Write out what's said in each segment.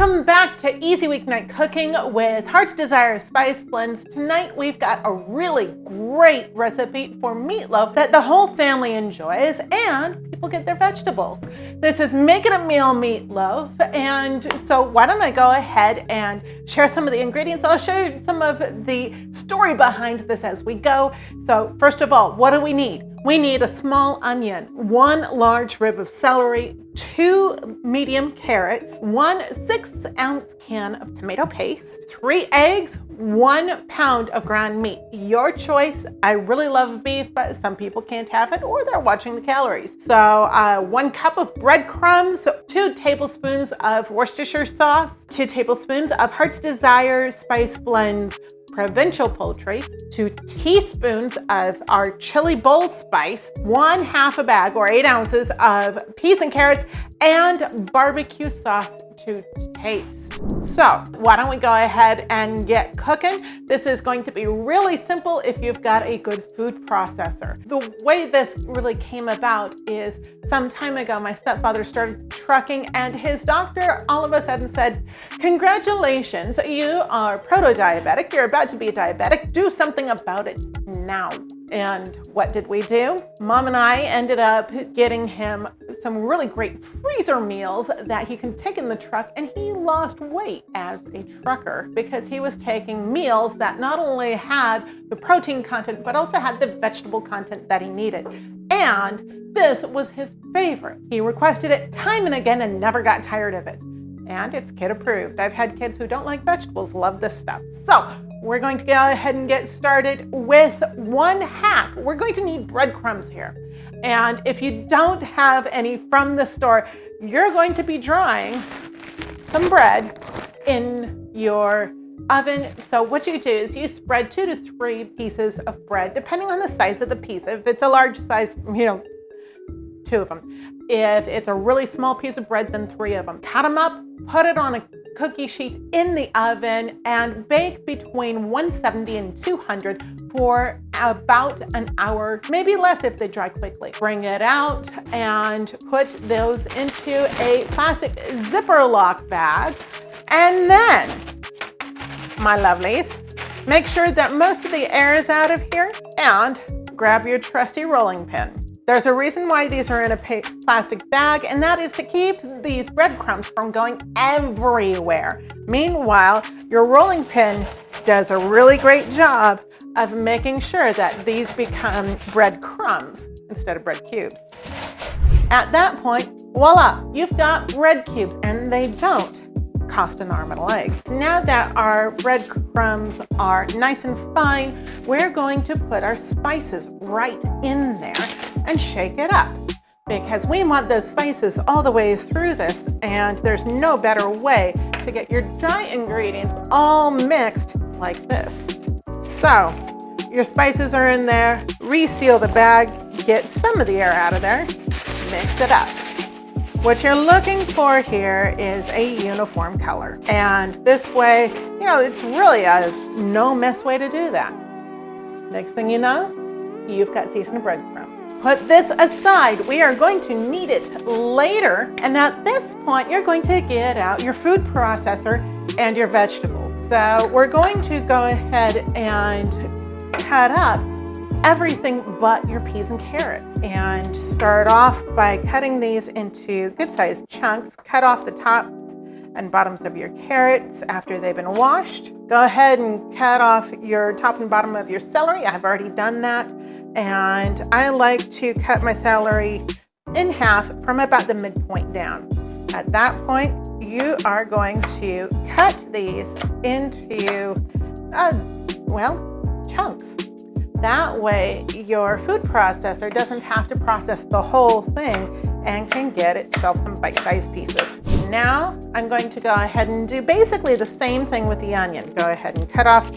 Welcome back to Easy Weeknight Cooking with Heart's Desire Spice Blends. Tonight we've got a really great recipe for meatloaf that the whole family enjoys and people get their vegetables. This is Make It a Meal meatloaf, and so why don't I go ahead and share some of the ingredients. I'll show you some of the story behind this as we go. So first of all, what do we need? We need a small onion, 1 large rib of celery, 2 medium carrots, 1 6-ounce can of tomato paste, 3 eggs, 1 pound of ground meat. Your choice. I really love beef, but some people can't have it or they're watching the calories. So 1 cup of breadcrumbs, 2 tablespoons of Worcestershire sauce, 2 tablespoons of Heart's Desire Spice Blends Provincial Poultry, 2 teaspoons of our chili bowl spice, 1/2 a bag or 8 ounces of peas and carrots, and BBQ sauce to taste. So why don't we go ahead and get cooking? This is going to be really simple if you've got a good food processor. The way this really came about is some time ago, my stepfather started trucking and his doctor all of a sudden said, "Congratulations, you are proto-diabetic. You're about to be a diabetic. Do something about it now." And what did we do? Mom and I ended up getting him some really great freezer meals that he can take in the truck, and he lost weight as a trucker because he was taking meals that not only had the protein content, but also had the vegetable content that he needed. And this was his favorite. He requested it time and again and never got tired of it. And it's kid approved. I've had kids who don't like vegetables love this stuff. So we're going to go ahead and get started with one hack. We're going to need breadcrumbs here. And if you don't have any from the store, you're going to be drying some bread in your oven. So what you do is you spread 2 to 3 pieces of bread, depending on the size of the piece. If it's a large size, 2 of them. If it's a really small piece of bread, then 3 of them. Cut them up, put it on a cookie sheet in the oven, and bake between 170 and 200 for about an hour, maybe less if they dry quickly. Bring it out and put those into a plastic zipper lock bag. And then, my lovelies, make sure that most of the air is out of here and grab your trusty rolling pin. There's a reason why these are in a plastic bag, and that is to keep these breadcrumbs from going everywhere. Meanwhile, your rolling pin does a really great job of making sure that these become breadcrumbs instead of bread cubes. At that point, voila, you've got bread cubes, and they don't cost an arm and a leg. Now that our breadcrumbs are nice and fine, we're going to put our spices right in there and shake it up, because we want those spices all the way through this, and there's no better way to get your dry ingredients all mixed like this. So your spices are in there, reseal the bag, get some of the air out of there, mix it up. What you're looking for here is a uniform color. And this way, it's really a no mess way to do that. Next thing you know, you've got seasoned breadcrumbs. Put this aside. We are going to need it later. And at this point, you're going to get out your food processor and your vegetables. So we're going to go ahead and cut up everything but your peas and carrots, and start off by cutting these into good sized chunks. Cut off the tops and bottoms of your carrots after they've been washed. Go ahead and cut off your top and bottom of your celery. I've already done that, and I like to cut my celery in half from about the midpoint down. At that point, you are going to cut these into chunks. That way, your food processor doesn't have to process the whole thing and can get itself some bite-sized pieces. Now, I'm going to go ahead and do basically the same thing with the onion. Go ahead and cut off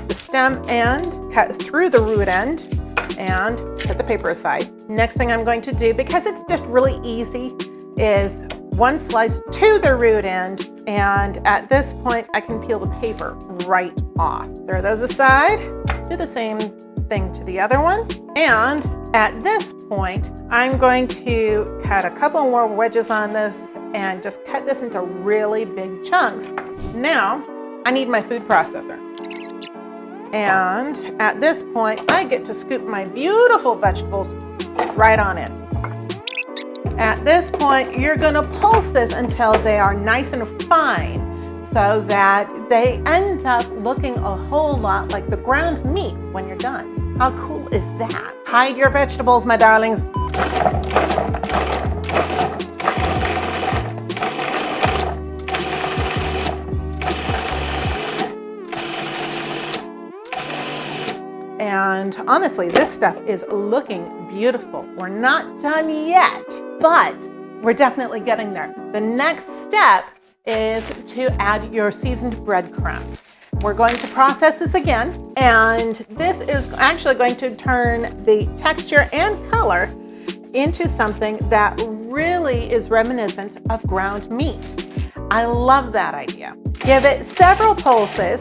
the stem end, cut through the root end, and put the paper aside. Next thing I'm going to do, because it's just really easy, is 1 slice to the root end, and at this point, I can peel the paper right off. Throw those aside. Do the same thing to the other one. And at this point, I'm going to cut a couple more wedges on this and just cut this into really big chunks. Now, I need my food processor. And at this point, I get to scoop my beautiful vegetables right on in. At this point, you're gonna pulse this until they are nice and fine so that they end up looking a whole lot like the ground meat when you're done. How cool is that? Hide your vegetables, my darlings. And honestly, this stuff is looking beautiful. We're not done yet, but we're definitely getting there. The next step is to add your seasoned breadcrumbs. We're going to process this again, and this is actually going to turn the texture and color into something that really is reminiscent of ground meat. I love that idea. Give it several pulses.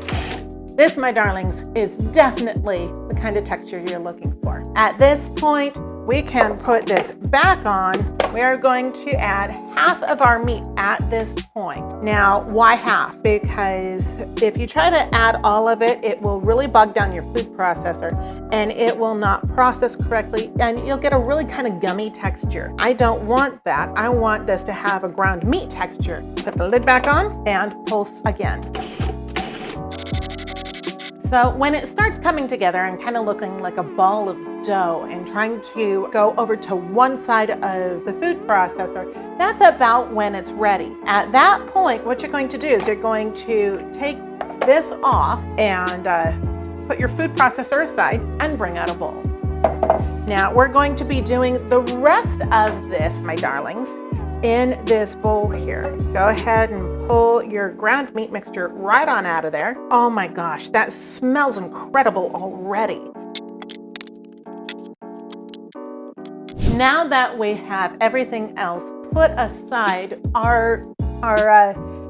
This, my darlings, is definitely the kind of texture you're looking for. At this point, we can put this back on. We are going to add half of our meat at this point. Now, why half? Because if you try to add all of it, it will really bog down your food processor and it will not process correctly and you'll get a really kind of gummy texture. I don't want that. I want this to have a ground meat texture. Put the lid back on and pulse again. So when it starts coming together and kind of looking like a ball of dough and trying to go over to one side of the food processor, that's about when it's ready. At that point, what you're going to do is you're going to take this off and put your food processor aside and bring out a bowl. Now we're going to be doing the rest of this, my darlings, in this bowl here. Go ahead and pull your ground meat mixture right on out of there. Oh my gosh, that smells incredible already. Now that we have everything else put aside, our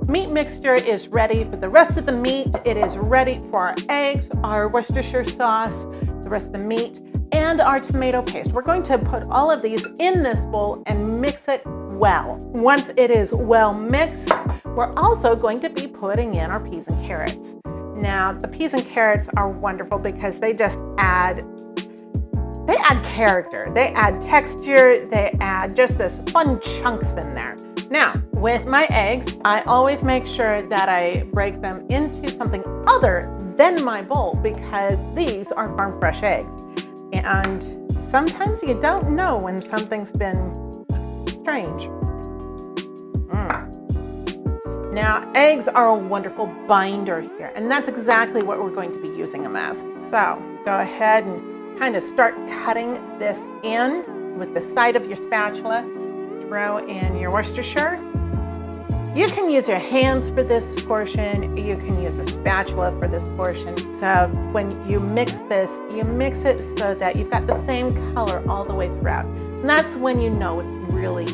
meat mixture is ready for the rest of the meat. It is ready for our eggs, our Worcestershire sauce, the rest of the meat, and our tomato paste. We're going to put all of these in this bowl and mix it well. Once it is well mixed, we're also going to be putting in our peas and carrots. Now, the peas and carrots are wonderful because they just add character, they add texture, they add just this fun chunks in there. Now, with my eggs, I always make sure that I break them into something other than my bowl because these are farm fresh eggs. And sometimes you don't know when something's been strange. Now, eggs are a wonderful binder here, and that's exactly what we're going to be using them as. So go ahead and kind of start cutting this in with the side of your spatula. Throw in your Worcestershire. You can use your hands for this portion. You can use a spatula for this portion. So when you mix this, you mix it so that you've got the same color all the way throughout. And that's when you know it's really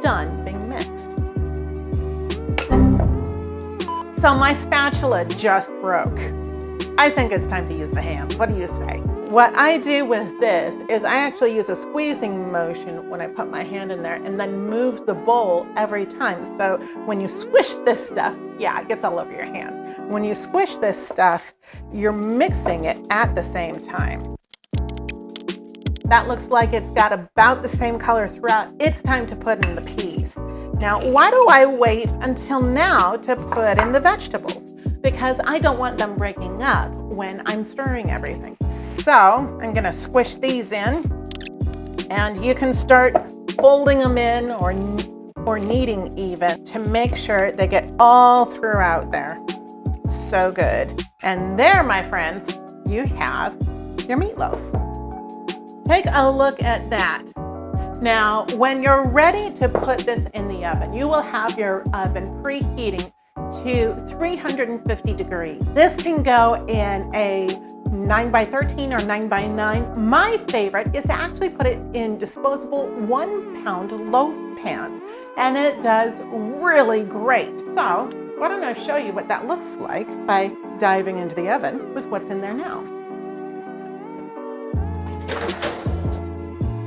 done being mixed. So my spatula just broke. I think it's time to use the hand. What do you say? What I do with this is I actually use a squeezing motion when I put my hand in there and then move the bowl every time. So when you squish this stuff, yeah, it gets all over your hands. When you squish this stuff, you're mixing it at the same time. That looks like it's got about the same color throughout. It's time to put in the peas. Now, why do I wait until now to put in the vegetables? Because I don't want them breaking up when I'm stirring everything. So I'm gonna squish these in, and you can start folding them in or kneading even to make sure they get all throughout there. So good. And there, my friends, you have your meatloaf. Take a look at that. Now, when you're ready to put this in the oven, you will have your oven preheating to 350 degrees. This can go in a 9x13 or 9x9. My favorite is to actually put it in disposable 1 pound loaf pans, and it does really great. So why don't I show you what that looks like by diving into the oven with what's in there now.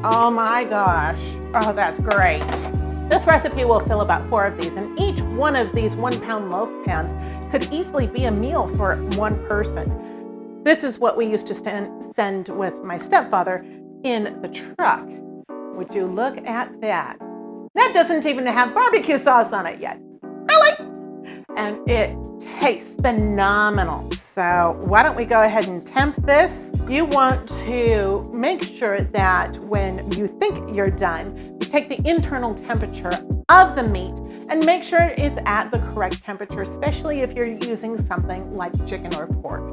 Oh my gosh. Oh, that's great. This recipe will fill about 4 of these, and each one of these 1-pound loaf pans could easily be a meal for one person. This is what we used to send with my stepfather in the truck. Would you look at that? That doesn't even have barbecue sauce on it yet. Really? And it tastes phenomenal. So why don't we go ahead and temp this? You want to make sure that when you think you're done, you take the internal temperature of the meat and make sure it's at the correct temperature, especially if you're using something like chicken or pork.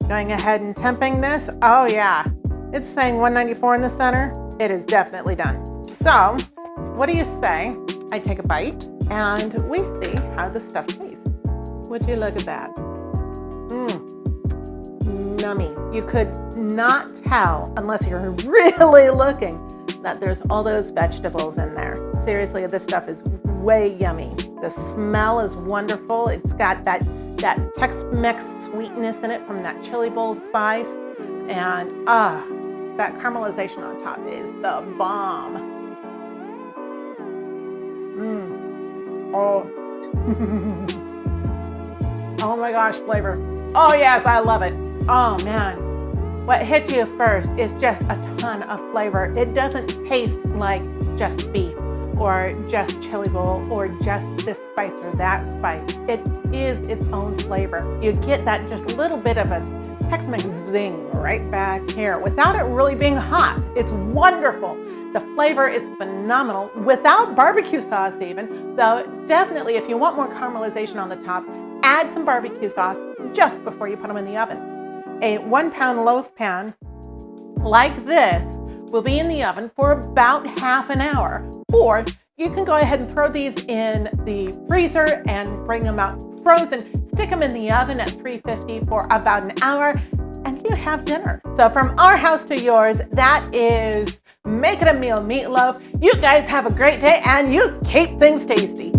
Going ahead and temping this. Oh yeah, it's saying 194 in the center. It is definitely done. So what do you say I take a bite and we see how the stuff tastes? Would you look at that? Yummy. You could not tell, unless you're really looking, that there's all those vegetables in there. Seriously, this stuff is way yummy. The smell is wonderful. It's got that Tex-Mex sweetness in it from that chili bowl spice. And that caramelization on top is the bomb. Oh. Oh my gosh, flavor. Oh yes, I love it. Oh man. What hits you first is just a ton of flavor. It doesn't taste like just beef or just chili bowl or just this spice or that spice. It is its own flavor. You get that just little bit of a Tex-Mex zing right back here without it really being hot. It's wonderful. The flavor is phenomenal without barbecue sauce even, though definitely if you want more caramelization on the top, add some barbecue sauce just before you put them in the oven. A 1-pound loaf pan like this will be in the oven for about half an hour, or you can go ahead and throw these in the freezer and bring them out frozen, stick them in the oven at 350 for about an hour, and you have dinner. So from our house to yours, that is Make It a Meal Meatloaf. You guys have a great day and you keep things tasty.